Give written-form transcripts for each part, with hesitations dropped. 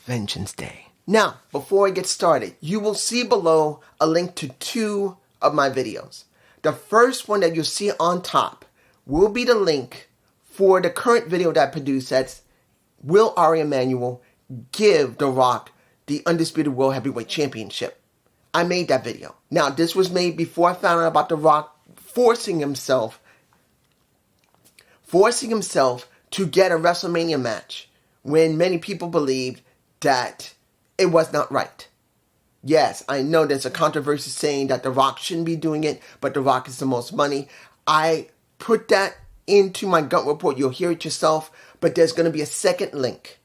Vengeance Day. Now, before I get started, you will see below a link to 2 of my videos. The first one that you'll see on top will be the link for the current video that I produced. That's Will Ari Emanuel give The Rock the Undisputed World Heavyweight Championship? I made that video. Now, this was made before I found out about The Rock forcing himself to get a WrestleMania match when many people believed that it was not right. Yes, I know there's a controversy saying that The Rock shouldn't be doing it, but The Rock is the most money. I put that into my gut report. You'll hear it yourself, but there's going to be a second link.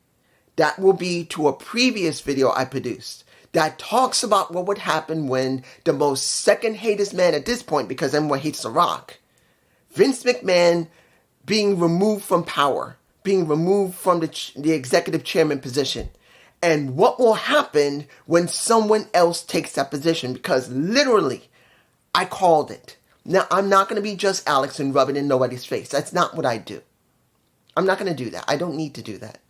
That will be to a previous video I produced that talks about what would happen when the most second-hatest man at this point, because everyone hates The Rock, Vince McMahon, being removed from power, being removed from the executive chairman position, and what will happen when someone else takes that position, because literally, I called it. Now, I'm not going to be just Alex and rub it in nobody's face. That's not what I do. I'm not going to do that. I don't need to do that.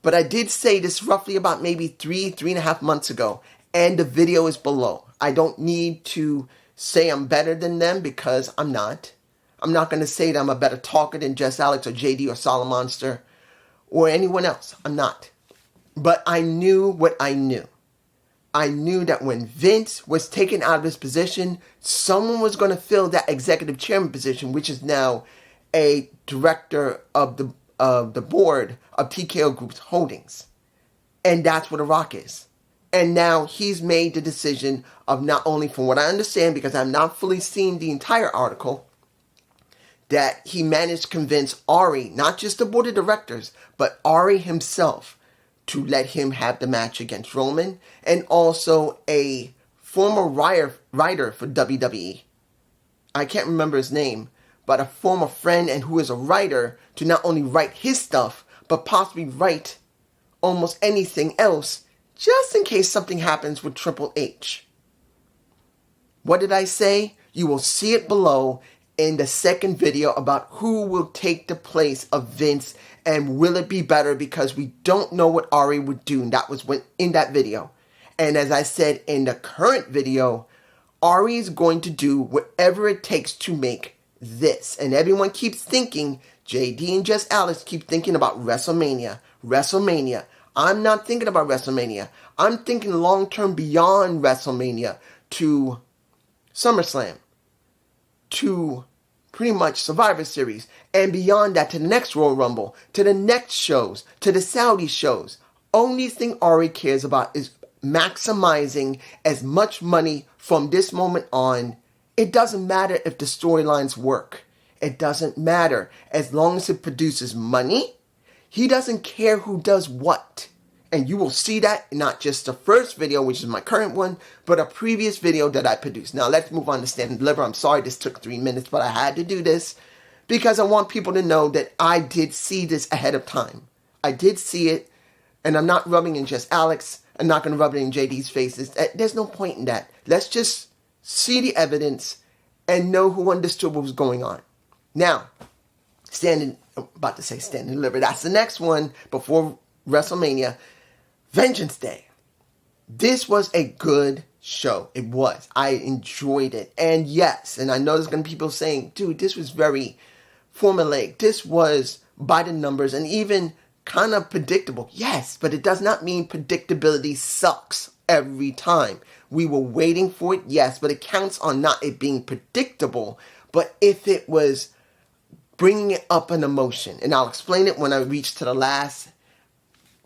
But I did say this roughly about maybe 3.5 months ago, and the video is below. I don't need to say I'm better than them, because I'm not. I'm not going to say that I'm a better talker than Just Alex or JD or Solid Monster or anyone else. I'm not. But I knew what I knew. I knew that when Vince was taken out of his position, someone was going to fill that executive chairman position, which is now a director of the board of TKO Group's holdings. And that's what The Rock is. And now he's made the decision of, not only from what I understand, because I've not fully seen the entire article, that he managed to convince Ari, not just the board of directors, but Ari himself, to let him have the match against Roman, and also a former writer for WWE. I can't remember his name, but a former friend and who is a writer, to not only write his stuff, but possibly write almost anything else, just in case something happens with Triple H. What did I say? You will see it below in the second video about who will take the place of Vince, and will it be better, because we don't know what Ari would do. And that was in that video. And as I said in the current video, Ari is going to do whatever it takes to make this. And everyone keeps thinking, JD and Just Alex keep thinking about WrestleMania. WrestleMania. I'm not thinking about WrestleMania. I'm thinking long-term beyond WrestleMania to SummerSlam, to pretty much Survivor Series, and beyond that to the next Royal Rumble, to the next shows, to the Saudi shows. Only thing Ari cares about is maximizing as much money from this moment on. It doesn't matter if the storylines work. It doesn't matter. As long as it produces money, he doesn't care who does what. And you will see that in not just the first video, which is my current one, but a previous video that I produced. Now, let's move on to Stand and Deliver. I'm sorry this took 3 minutes, but I had to do this because I want people to know that I did see this ahead of time. I did see it, and I'm not rubbing in Just Alex. I'm not going to rub it in JD's faces. There's no point in that. Let's just see the evidence and know who understood what was going on. Now, Stand and Deliver. That's the next one before WrestleMania. Vengeance Day. This was a good show. It was. I enjoyed it. And yes, and I know there's going to be people saying, dude, this was very formulaic. This was by the numbers and even kind of predictable. Yes, but it does not mean predictability sucks every time. We were waiting for it, yes, but it counts on not it being predictable, but if it was bringing it up an emotion. And I'll explain it when I reach to the last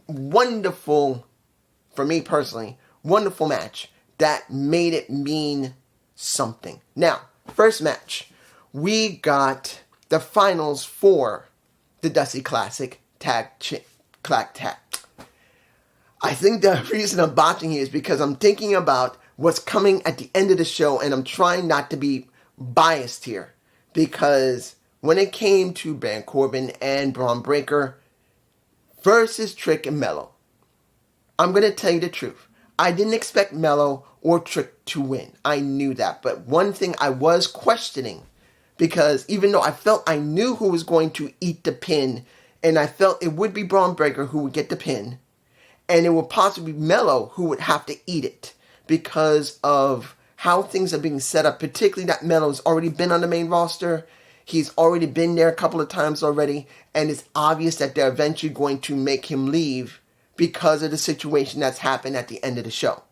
wonderful, for me personally, wonderful match that made it mean something. Now, first match, we got the finals for the Dusty Classic Tag. I think the reason I'm botching here is because I'm thinking about what's coming at the end of the show, and I'm trying not to be biased here, because when it came to Baron Corbin and Braun Breaker versus Trick and Melo, I'm going to tell you the truth. I didn't expect Melo or Trick to win. I knew that. But one thing I was questioning, because even though I felt I knew who was going to eat the pin, and I felt it would be Braun Breaker who would get the pin, And it would possibly be Melo who would have to eat it because of how things are being set up, particularly that Melo's already been on the main roster. He's already been there a couple of times already, and it's obvious that they're eventually going to make him leave because of the situation that's happened at the end of the show.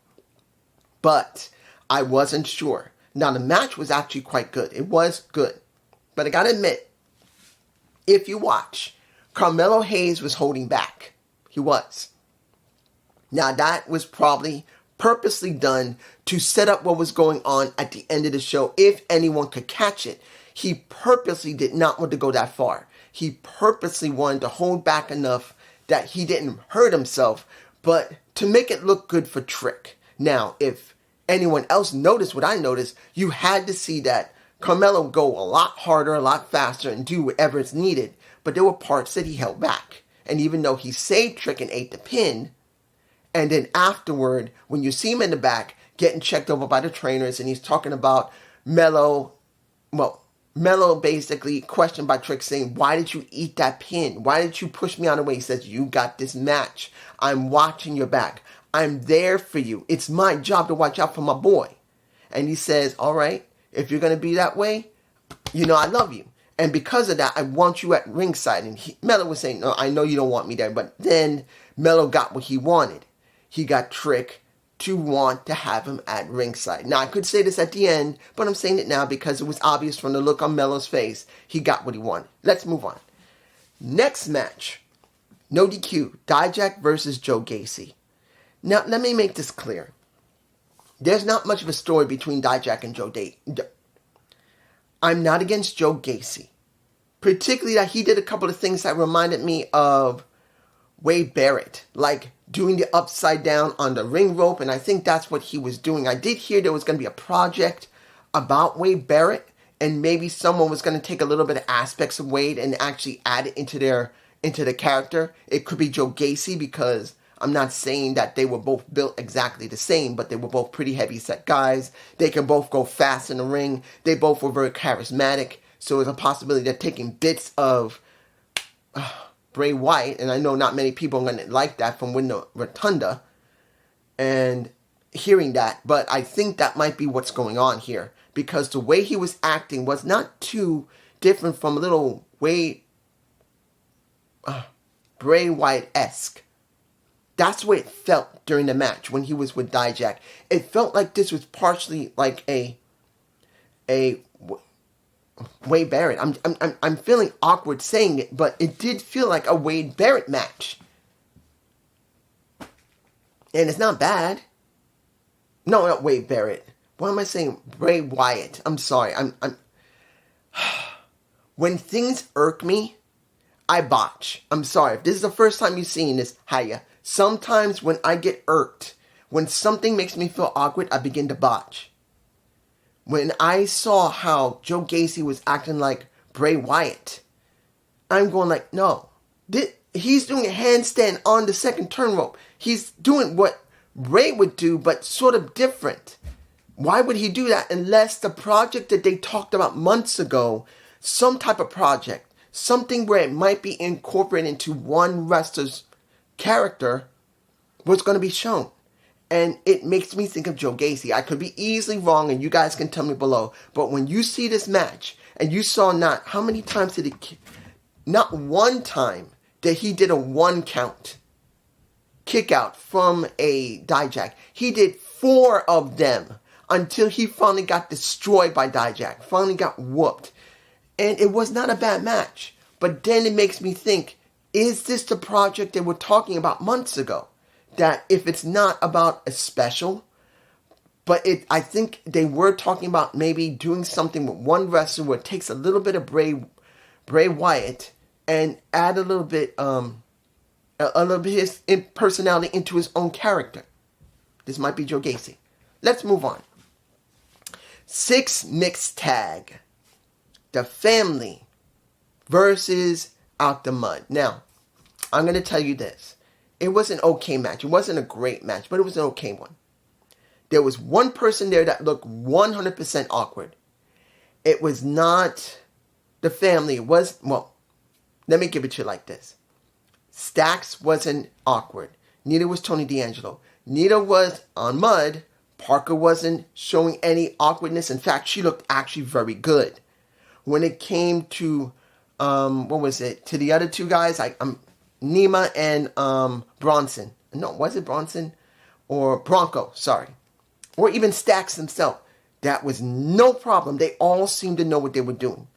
But I wasn't sure. Now, the match was actually quite good. It was good. But I gotta admit, if you watch, Carmelo Hayes was holding back. He was. Now, that was probably purposely done to set up what was going on at the end of the show, if anyone could catch it. He purposely did not want to go that far. He purposely wanted to hold back enough that he didn't hurt himself, but to make it look good for Trick. Now, if anyone else noticed what I noticed, you had to see that Carmelo go a lot harder, a lot faster, and do whatever is needed, but there were parts that he held back. And even though he saved Trick and ate the pin, and then afterward, when you see him in the back, getting checked over by the trainers, and he's talking about Melo basically questioned by Trick saying, why did you eat that pin? Why did you push me out of the way? He says, you got this match. I'm watching your back. I'm there for you. It's my job to watch out for my boy. And he says, all right, if you're going to be that way, I love you. And because of that, I want you at ringside. And Melo was saying, no, I know you don't want me there. But then Melo got what he wanted. He got Trick to want to have him at ringside. Now, I could say this at the end, but I'm saying it now because it was obvious from the look on Melo's face. He got what he wanted. Let's move on. Next match. No DQ. Dijak versus Joe Gacy. Now, let me make this clear. There's not much of a story between Dijak and Joe Gacy. I'm not against Joe Gacy. Particularly that he did a couple of things that reminded me of Wade Barrett. Like doing the upside down on the ring rope, and I think that's what he was doing. I did hear there was going to be a project about Wade Barrett, and maybe someone was going to take a little bit of aspects of Wade and actually add it into the character. It could be Joe Gacy, because I'm not saying that they were both built exactly the same, but they were both pretty heavy set guys. They can both go fast in the ring. They both were very charismatic, so it's a possibility they're taking bits of Bray Wyatt, and I know not many people are going to like that from Window Rotunda, and hearing that, but I think that might be what's going on here, because the way he was acting was not too different from a little Bray Wyatt-esque. That's the way it felt during the match when he was with Dijak. It felt like this was partially like a Wade Barrett. I'm feeling awkward saying it, but it did feel like a Wade Barrett match. And it's not bad. No, not Wade Barrett. What am I saying? Bray Wyatt. I'm sorry. I'm When things irk me, I botch. I'm sorry. If this is the first time you've seen this, hiya. Sometimes when I get irked, when something makes me feel awkward, I begin to botch. When I saw how Joe Gacy was acting like Bray Wyatt, I'm going like, no. He's doing a handstand on the second turnrope. He's doing what Bray would do, but sort of different. Why would he do that unless the project that they talked about months ago, some type of project, something where it might be incorporated into one wrestler's character, was going to be shown? And it makes me think of Joe Gacy. I could be easily wrong, and you guys can tell me below. But when you see this match, and you saw how many times did he... Not one time that he did a 1 count kick out from a Dijak. He did 4 of them until he finally got destroyed by Dijak. Finally got whooped. And it was not a bad match. But then it makes me think, is this the project they were talking about months ago? That if it's not about a special, but I think they were talking about maybe doing something with one wrestler where it takes a little bit of Bray Wyatt and add a little bit his personality into his own character. This might be Joe Gacy. Let's move on. 6 mixed tag. The Family versus Out the Mud. Now, I'm going to tell you this. It was an okay match. It wasn't a great match, but it was an okay one. There was one person there that looked 100% awkward. It was not the Family. It was, well, let me give it to you like this. Stacks wasn't awkward. neither was Tony D'Angelo. Neither was on mud. Parker wasn't showing any awkwardness. In fact, she looked actually very good. When it came to, to the other two guys, Nima and Bronson. No, was it Bronson? Or Bronco, sorry. Or even Stacks himself. That was no problem. They all seemed to know what they were doing.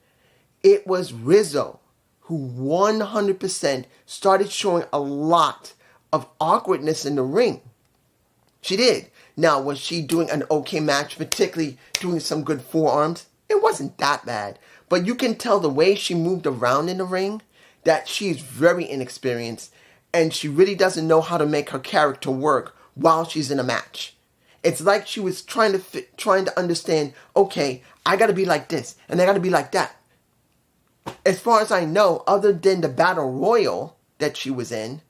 It was Rizzo who 100% started showing a lot of awkwardness in the ring. She did. Now, was she doing an okay match, particularly doing some good forearms? It wasn't that bad. But you can tell the way she moved around in the ring that she's very inexperienced and she really doesn't know how to make her character work while she's in a match. It's like she was trying to understand, okay, I got to be like this and I got to be like that. As far as I know, other than the Battle Royal that she was in,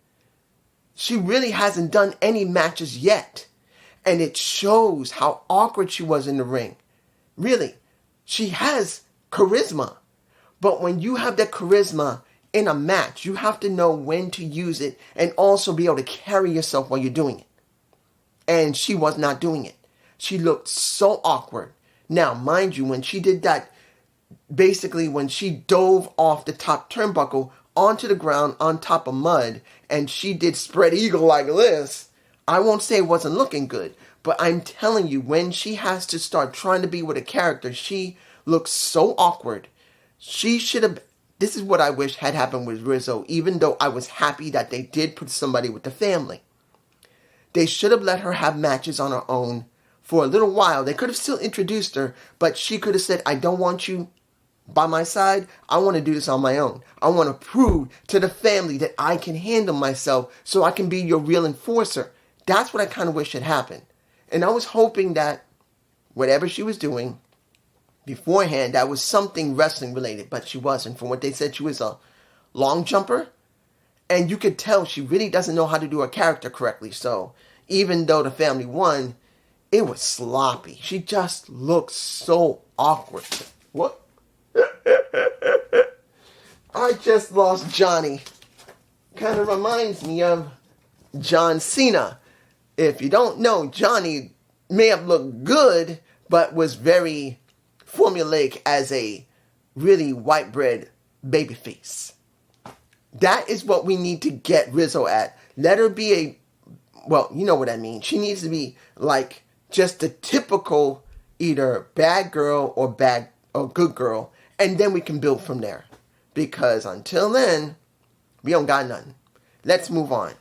she really hasn't done any matches yet. And it shows how awkward she was in the ring. Really, she has charisma. But when you have that charisma in a match, you have to know when to use it and also be able to carry yourself while you're doing it. And she was not doing it. She looked so awkward. Now, mind you, when she did that, basically when she dove off the top turnbuckle onto the ground on top of mud and she did spread eagle like this, I won't say it wasn't looking good, but I'm telling you, when she has to start trying to be with a character, she looks so awkward. She should have, this is what I wish had happened with Rizzo, even though I was happy that they did put somebody with the family. They should have let her have matches on her own for a little while. They could have still introduced her, but she could have said, I don't want you by my side. I want to do this on my own. I want to prove to the family that I can handle myself so I can be your real enforcer. That's what I kind of wish had happened. And I was hoping that whatever she was doing beforehand, that was something wrestling related, but she wasn't. From what they said, she was a long jumper. And you could tell she really doesn't know how to do her character correctly. So even though the family won, it was sloppy. She just looked so awkward. What? I just lost Johnny. Kind of reminds me of John Cena. If you don't know, Johnny may have looked good, but was very formulaic as a really white bread babyface. That is what we need to get Rizzo at. Let her be well, you know what I mean. She needs to be like just the typical either bad girl or good girl. And then we can build from there. Because until then, we don't got nothing. Let's move on.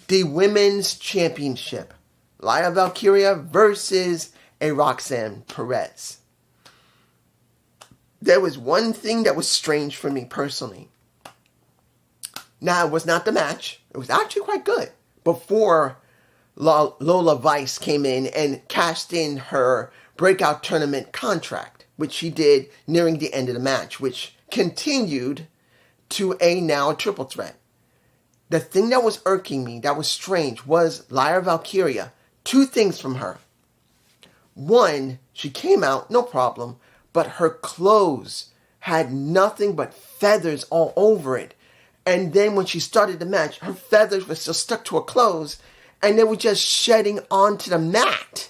The Women's Championship. Lyra Valkyria versus a Roxanne Perez. There was one thing that was strange for me personally. Now, it was not the match. It was actually quite good. Before Lola Vice came in and cashed in her breakout tournament contract, which she did nearing the end of the match, which continued to now a triple threat. The thing that was irking me, that was strange, was Lyra Valkyria. Two things from her. One, she came out, no problem, but her clothes had nothing but feathers all over it. And then when she started the match, her feathers were still stuck to her clothes, and they were just shedding onto the mat.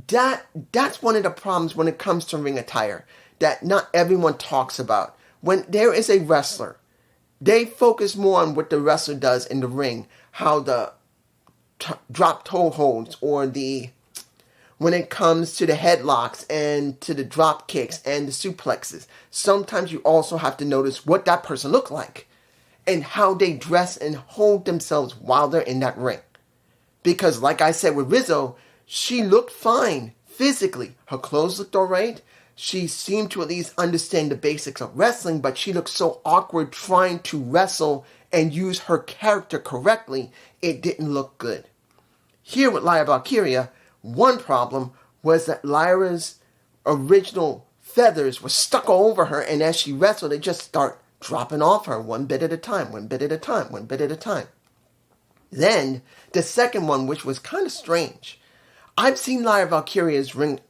That's one of the problems when it comes to ring attire that not everyone talks about. When there is a wrestler, they focus more on what the wrestler does in the ring, how the drop toe holds, or when it comes to the headlocks and to the drop kicks and the suplexes. Sometimes you also have to notice what that person looked like and how they dress and hold themselves while they're in that ring. Because like I said with Rizzo, she looked fine physically. Her clothes looked alright. She seemed to at least understand the basics of wrestling, but she looked so awkward trying to wrestle and use her character correctly, it didn't look good. Here with Lyra Valkyria, one problem was that Lyra's original feathers were stuck all over her, and as she wrestled, they just start dropping off her one bit at a time, one bit at a time, one bit at a time. Then, the second one, which was kind of strange. I've seen Lyra Valkyria's ring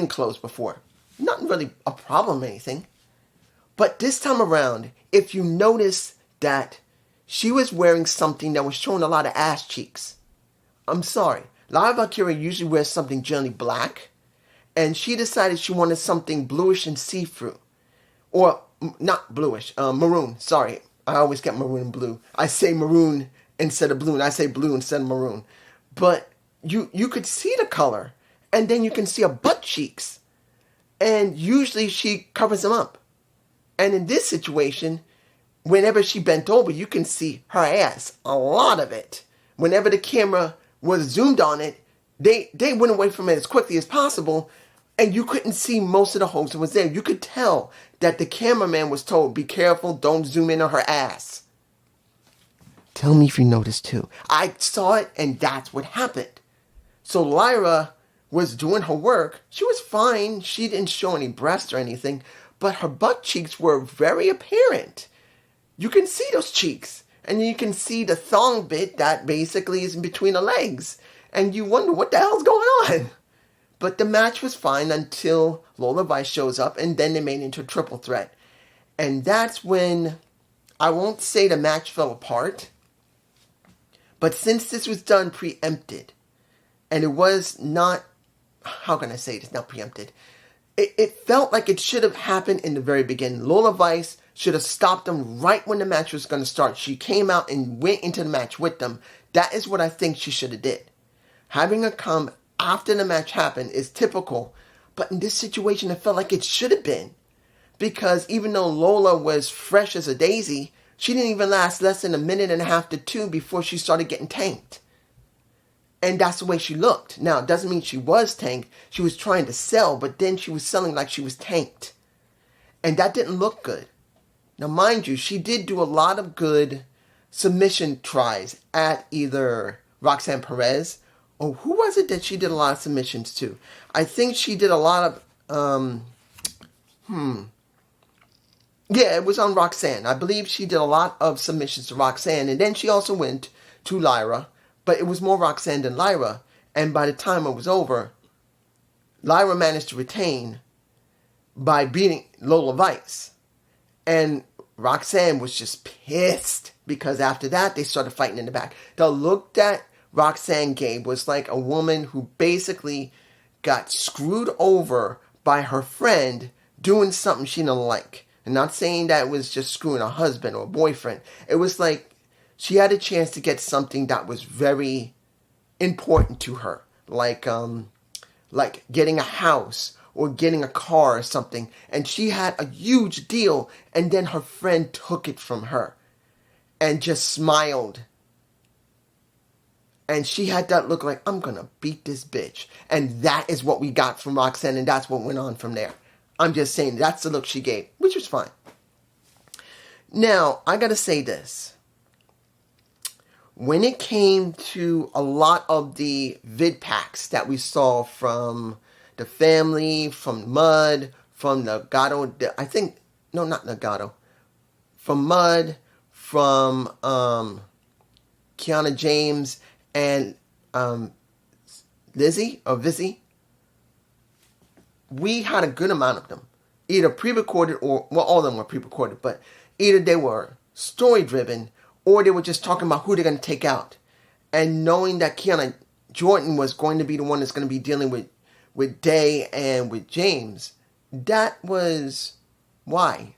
clothes before. Not really a problem or anything. But this time around, if you notice that she was wearing something that was showing a lot of ass cheeks. I'm sorry. Lyra Valkyria usually wears something generally black, and she decided she wanted something bluish and see-through. Or, not bluish, maroon. Sorry, I always get maroon and blue. I say maroon instead of blue, and I say blue instead of maroon. But you could see the color, and then you can see her butt cheeks. And usually she covers them up. And in this situation, whenever she bent over, you can see her ass, a lot of it. Whenever the camera was zoomed on it, they went away from it as quickly as possible, and you couldn't see most of the holes that was there. You could tell that the cameraman was told, be careful, don't zoom in on her ass. Tell me if you noticed too. I saw it, and that's what happened. So Lyra was doing her work. She was fine. She didn't show any breasts or anything, but her butt cheeks were very apparent. You can see those cheeks, and you can see the thong bit that basically is in between the legs, and you wonder what the hell's going on. But the match was fine until Lola Vice shows up, and then they made it into a triple threat. And that's when, I won't say the match fell apart, but since this was done preempted, and it was not, how can I say this, not preempted, it felt like it should have happened in the very beginning. Lola Vice should have stopped them right when the match was going to start. She came out and went into the match with them. That is what I think she should have did. Having her come after the match happened is typical, but in this situation it felt like it should have been. Because even though Lola was fresh as a daisy, she didn't even last less than a minute and a half to two before she started getting tanked. And that's the way she looked. Now, it doesn't mean she was tanked. She was trying to sell, but then she was selling like she was tanked. And that didn't look good. Now, mind you, she did do a lot of good submission tries at either Roxanne Perez, or who was it that she did a lot of submissions to? I think she did a lot of, yeah, it was on Roxanne. I believe she did a lot of submissions to Roxanne, and then she also went to Lyra, but it was more Roxanne than Lyra, and by the time it was over, Lyra managed to retain by beating Lola Vice. And Roxanne was just pissed, because after that, they started fighting in the back. The look that Roxanne gave was like a woman who basically got screwed over by her friend doing something she didn't like. And not saying that it was just screwing a husband or a boyfriend. It was like she had a chance to get something that was very important to her. Like getting a house or getting a car or something. And she had a huge deal, and then her friend took it from her and just smiled. And she had that look like, I'm going to beat this bitch. And that is what we got from Roxanne, and that's what went on from there. I'm just saying, that's the look she gave, which was fine. Now, I got to say this. When it came to a lot of the vid packs that we saw from the family, from Mud, from Nagato, not Nagato, from Mud, from Kiana James, and Lizzie, or Vizzy, we had a good amount of them. Either pre-recorded or, well, all of them were pre-recorded, but either they were story-driven or they were just talking about who they're going to take out. And knowing that Kiana Jordan was going to be the one that's going to be dealing with Day and with James, that was why.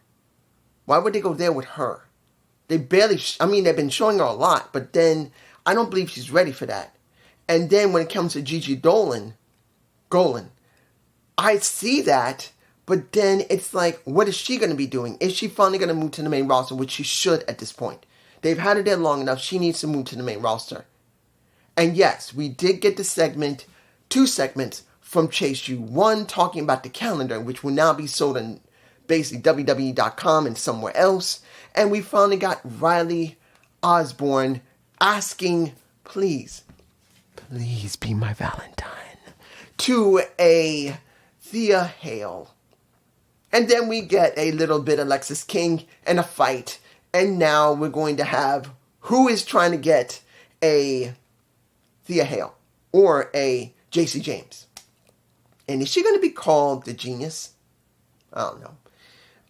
Why would they go there with her? They barely, they've been showing her a lot, but then I don't believe she's ready for that. And then when it comes to Gigi Golan, I see that, but then it's like, what is she going to be doing? Is she finally going to move to the main roster, which she should at this point? They've had her there long enough. She needs to move to the main roster. And yes, we did get the two segments from Chase U. One talking about the calendar, which will now be sold on basically WWE.com and somewhere else. And we finally got Riley Osborne asking, please be my Valentine, to a Thea Hale. And then we get a little bit of Lexis King and a fight. And now we're going to have who is trying to get a Thea Hale or a JC James. And is she going to be called the Genius? I don't know.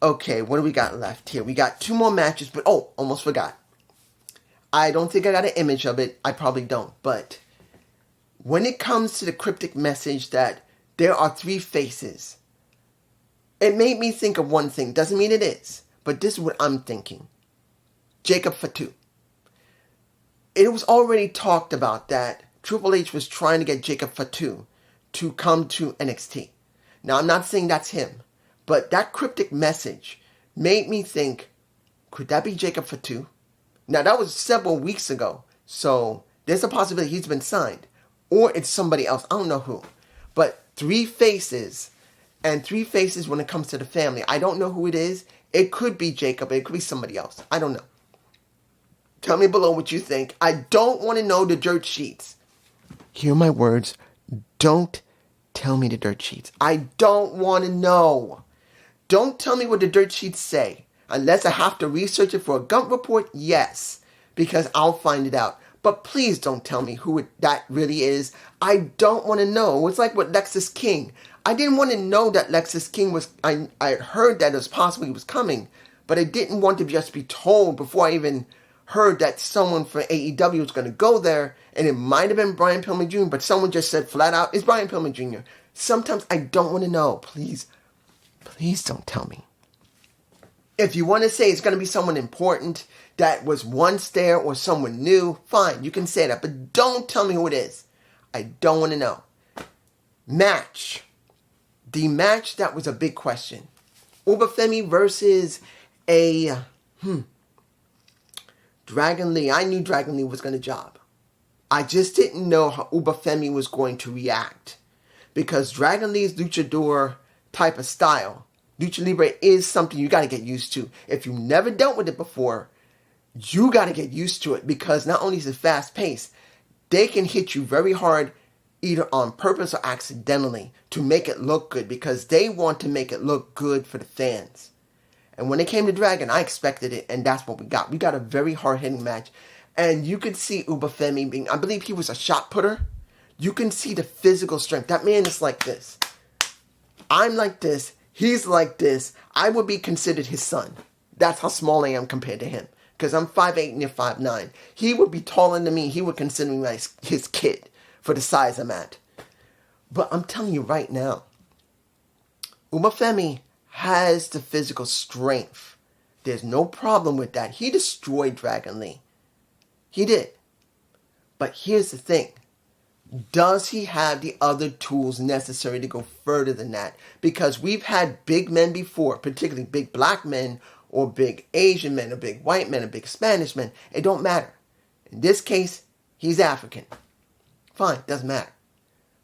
Okay, what do we got left here? We got two more matches, but almost forgot. I don't think I got an image of it. I probably don't. But when it comes to the cryptic message that there are three faces, it made me think of one thing. Doesn't mean it is. But this is what I'm thinking. Jacob Fatu. It was already talked about that Triple H was trying to get Jacob Fatu to come to NXT. Now, I'm not saying that's him. But that cryptic message made me think, could that be Jacob Fatu? Now, that was several weeks ago. So there's a possibility he's been signed. Or it's somebody else. I don't know who. But three faces. And three faces when it comes to the family. I don't know who it is. It could be Jacob. It could be somebody else. I don't know. Tell me below what you think. I don't want to know the dirt sheets. Hear my words. Don't tell me the dirt sheets. I don't want to know. Don't tell me what the dirt sheets say. Unless I have to research it for a Gump report, yes. Because I'll find it out. But please don't tell me who that really is. I don't want to know. It's like with Lexus King. I didn't want to know that Lexus King was... I heard that it was possible he was coming. But I didn't want to just be told before I even heard that someone from AEW was going to go there. And it might have been Brian Pillman Jr. But someone just said flat out, it's Brian Pillman Jr. Sometimes I don't want to know. Please don't tell me. If you want to say it's going to be someone important that was once there or someone new, fine, you can say that. But don't tell me who it is. I don't want to know. Match. The match that was a big question. Ubafemi versus a... Dragon Lee. I knew Dragon Lee was going to job. I just didn't know how Ubafemi was going to react. Because Dragon Lee's luchador type of style, Lucha Libre, is something you got to get used to. If you've never dealt with it before, you got to get used to it. Because not only is it fast paced, they can hit you very hard either on purpose or accidentally to make it look good. Because they want to make it look good for the fans. And when it came to Dragon, I expected it. And that's what we got. We got a very hard-hitting match. And you could see Ubafemi being, I believe he was a shot putter. You can see the physical strength. That man is like this. I'm like this. He's like this. I would be considered his son. That's how small I am compared to him. Because I'm 5'8" and you're 5'9". He would be taller than me. He would consider me like his kid for the size I'm at. But I'm telling you right now, Ubafemi has the physical strength. There's no problem with that. He destroyed Dragon Lee. He did. But here's the thing. Does he have the other tools necessary to go further than that? Because we've had big men before, particularly big black men, or big Asian men, or big white men, or big Spanish men. It don't matter. In this case, he's African. Fine, doesn't matter.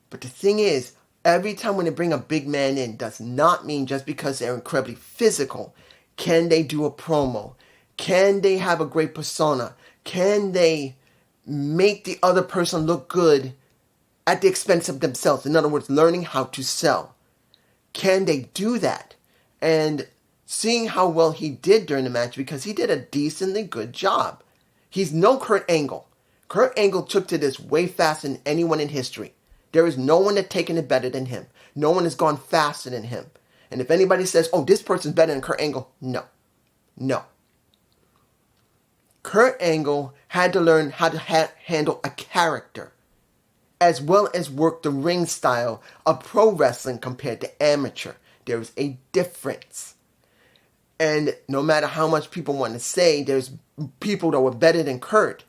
But the thing is, every time when they bring a big man in, does not mean just because they're incredibly physical, can they do a promo? Can they have a great persona? Can they make the other person look good at the expense of themselves? In other words, learning how to sell. Can they do that? And seeing how well he did during the match, because he did a decently good job. He's no Kurt Angle. Kurt Angle took to this way faster than anyone in history. There is no one that's taken it better than him. No one has gone faster than him. And if anybody says, oh, this person's better than Kurt Angle, no. No. Kurt Angle had to learn how to handle a character, as well as work the ring style of pro wrestling compared to amateur. There is a difference. And no matter how much people want to say there's people that were better than Kurt,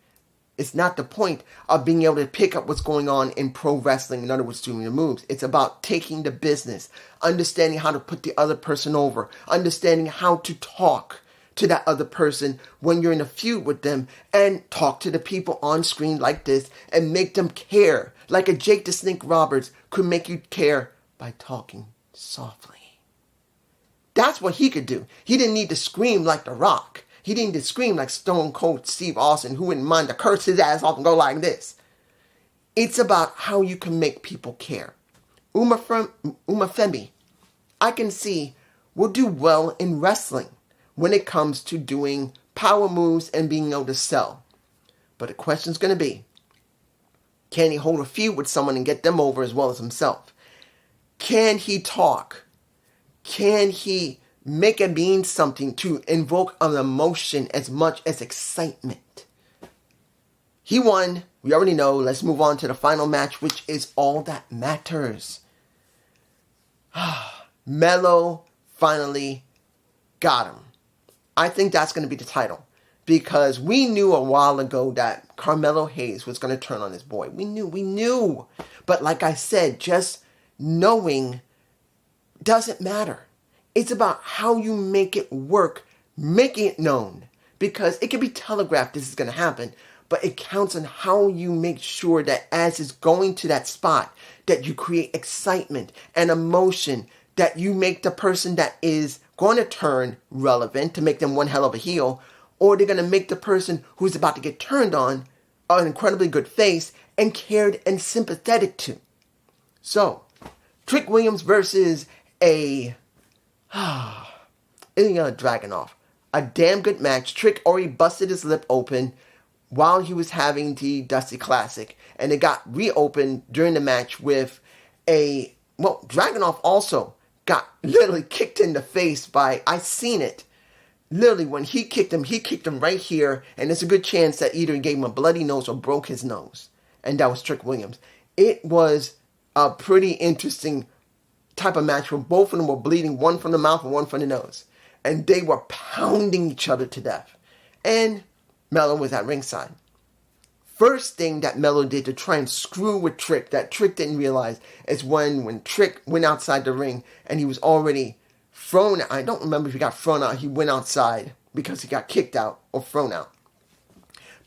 it's not the point of being able to pick up what's going on in pro wrestling. In other words, doing the moves. It's about taking the business, understanding how to put the other person over, understanding how to talk to that other person when you're in a feud with them, and talk to the people on screen like this and make them care. Like a Jake the Snake Roberts could make you care by talking softly. That's what he could do. He didn't need to scream like The Rock. He didn't need to scream like Stone Cold Steve Austin, who wouldn't mind to curse his ass off and go like this. It's about how you can make people care. Umafemi, I can see, will do well in wrestling when it comes to doing power moves and being able to sell. But the question's going to be, can he hold a feud with someone and get them over as well as himself? Can he talk? Can he make it mean something to invoke an emotion as much as excitement? He won. We already know. Let's move on to the final match, which is all that matters. Melo finally got him. I think that's going to be the title. Because we knew a while ago that Carmelo Hayes was going to turn on his boy. We knew. But like I said, just knowing doesn't matter. It's about how you make it work, making it known. Because it can be telegraphed this is going to happen, but it counts on how you make sure that as it's going to that spot, that you create excitement and emotion, that you make the person that is going to turn relevant to make them one hell of a heel, or they're going to make the person who's about to get turned on an incredibly good face and cared and sympathetic to. So, Trick Williams versus Ilya Dragunov. A damn good match. Trick already busted his lip open while he was having the Dusty Classic. And it got reopened during the match with Dragunov also got literally kicked in the face by, I seen it. Literally, when he kicked him right here. And there's a good chance that either he gave him a bloody nose or broke his nose. And that was Trick Williams. It was a pretty interesting type of match where both of them were bleeding, one from the mouth and one from the nose. And they were pounding each other to death. And Melo was at ringside. First thing that Melo did to try and screw with Trick that Trick didn't realize is when Trick went outside the ring and he was already thrown. I don't remember if he got thrown out. He went outside because he got kicked out or thrown out.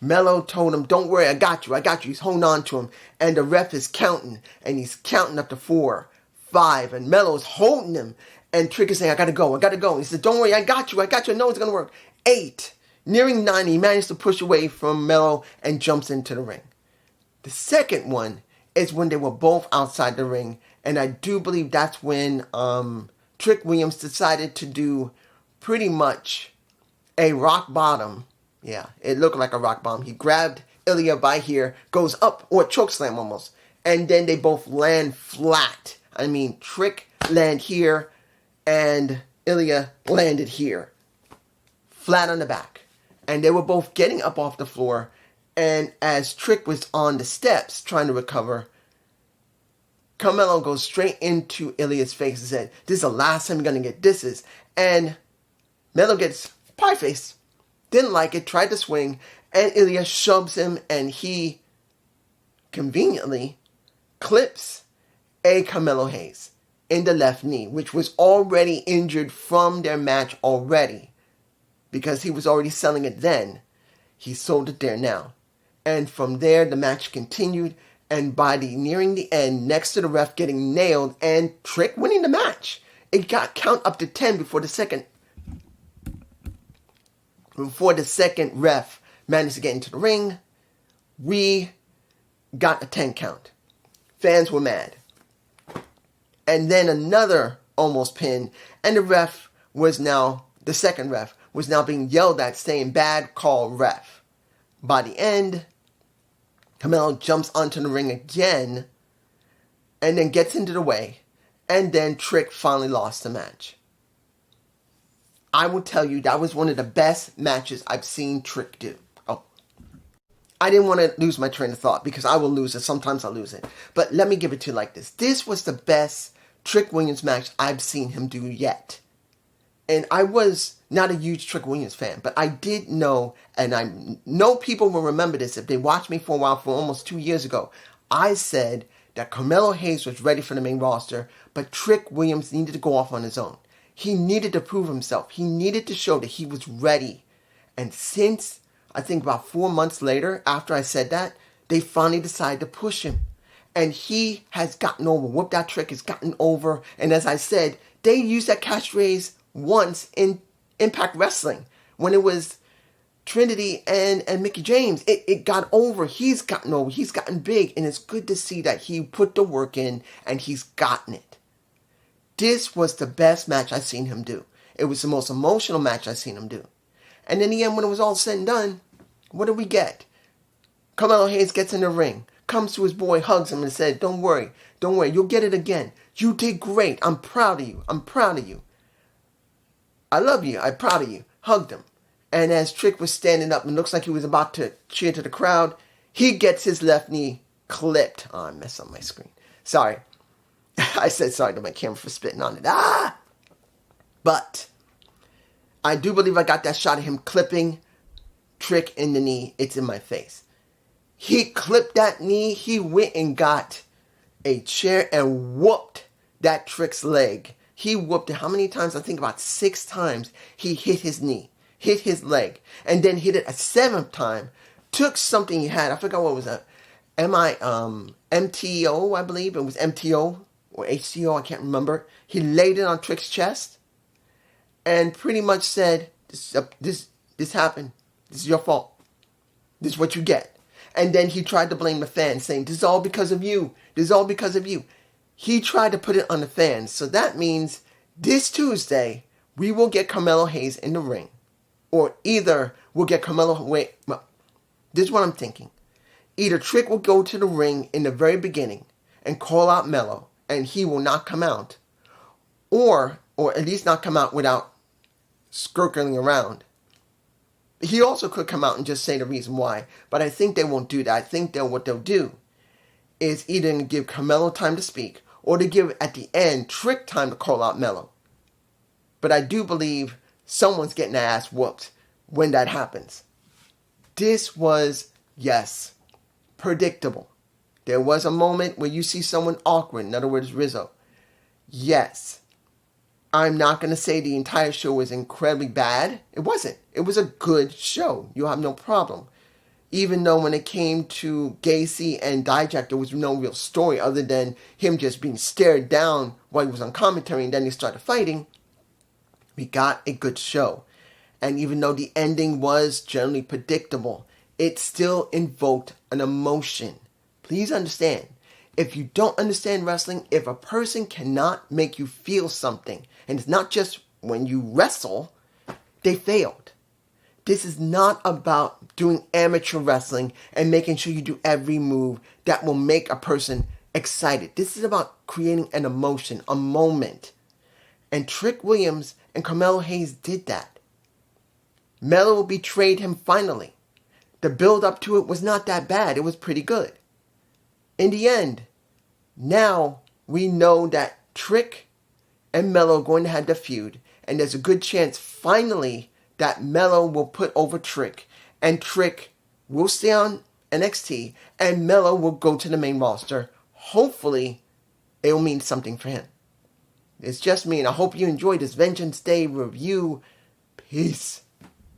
Melo told him, don't worry, I got you. He's holding on to him. And the ref is counting. And he's counting up to 4, 5. And Melo's holding him. And Trick is saying, I gotta go. And he said, don't worry, I got you. I know it's gonna work. 8. Nearing 9, he managed to push away from Melo and jumps into the ring. The second one is when they were both outside the ring. And I do believe that's when Trick Williams decided to do pretty much a rock bottom. Yeah, it looked like a rock bottom. He grabbed Ilya by here, goes up, or chokeslam almost. And then they both land flat. I mean, Trick landed here, and Ilya landed here. Flat on the back. And they were both getting up off the floor. And as Trick was on the steps trying to recover, Carmelo goes straight into Ilya's face and said, this is the last time you're going to get disses. And Melo gets pie face. Didn't like it, tried to swing, and Ilya shoves him, and he conveniently clips a Carmelo Hayes in the left knee, which was already injured from their match already. Because he was already selling it then. He sold it there now. And from there, the match continued, and by nearing the end, next to the ref getting nailed, and Trick winning the match. It got count up to 10 before the second ref managed to get into the ring. We got a 10 count. Fans were mad. And then another almost pin. And the second ref was now being yelled at saying, bad call ref. By the end, Carmelo jumps onto the ring again. And then gets into the way. And then Trick finally lost the match. I will tell you, that was one of the best matches I've seen Trick do. Oh. I didn't want to lose my train of thought because I will lose it. Sometimes I lose it. But let me give it to you like this. This was the best Trick Williams match I've seen him do yet. And I was not a huge Trick Williams fan, but I did know, and I know people will remember this if they watched me for a while, for almost 2 years ago. I said that Carmelo Hayes was ready for the main roster, but Trick Williams needed to go off on his own. He needed to prove himself. He needed to show that he was ready. And since, I think about 4 months later, after I said that, they finally decided to push him. And he has gotten over. Whoop That Trick has gotten over. And as I said, they used that catchphrase once in Impact Wrestling. When it was Trinity and Mickie James. It got over. He's gotten over. He's gotten big. And it's good to see that he put the work in and he's gotten it. This was the best match I've seen him do. It was the most emotional match I've seen him do. And in the end, when it was all said and done, what did we get? Carmelo Hayes gets in the ring, comes to his boy, hugs him and said, don't worry, you'll get it again. You did great. I'm proud of you. I love you. I'm proud of you. Hugged him. And as Trick was standing up and looks like he was about to cheer to the crowd, He gets his left knee clipped. Oh, I messed up my screen. Sorry. I said sorry to my camera for spitting on it. But I do believe I got that shot of him clipping Trick in the knee. It's in my face. He clipped that knee. He went and got a chair and whooped that Trick's leg. He whooped it how many times? I think about 6 times. He hit his knee, hit his leg, and then hit it a 7th time. Took something he had. I forgot what it was. MTO, I believe. It was MTO or HTO. I can't remember. He laid it on Trick's chest and pretty much said, this happened. This is your fault. This is what you get. And then he tried to blame the fans, saying, this is all because of you. This is all because of you. He tried to put it on the fans. So that means this Tuesday, we will get Carmelo Hayes in the ring. Or either we'll get well, this is what I'm thinking. Either Trick will go to the ring in the very beginning and call out Melo, and he will not come out. Or at least not come out without skirkling around. He also could come out and just say the reason why, but I think they won't do that. I think what they'll do is either to give Carmelo time to speak, or to give, at the end, Trick time to call out Melo. But I do believe someone's getting their ass whooped when that happens. This was, yes, predictable. There was a moment where you see someone awkward, in other words, Rizzo. Yes. I'm not going to say the entire show was incredibly bad. It wasn't. It was a good show. You'll have no problem. Even though when it came to Gacy and Dijak, there was no real story other than him just being stared down while he was on commentary and then they started fighting. We got a good show. And even though the ending was generally predictable, it still invoked an emotion. Please understand. If you don't understand wrestling, if a person cannot make you feel something, and it's not just when you wrestle, they failed. This is not about doing amateur wrestling and making sure you do every move that will make a person excited. This is about creating an emotion, a moment. And Trick Williams and Carmelo Hayes did that. Melo betrayed him finally. The build up to it was not that bad. It was pretty good. In the end, now we know that Trick and Melo are going to have the feud. And there's a good chance finally that Melo will put over Trick. And Trick will stay on NXT. And Melo will go to the main roster. Hopefully, it will mean something for him. It's just me. And I hope you enjoyed this Vengeance Day review. Peace.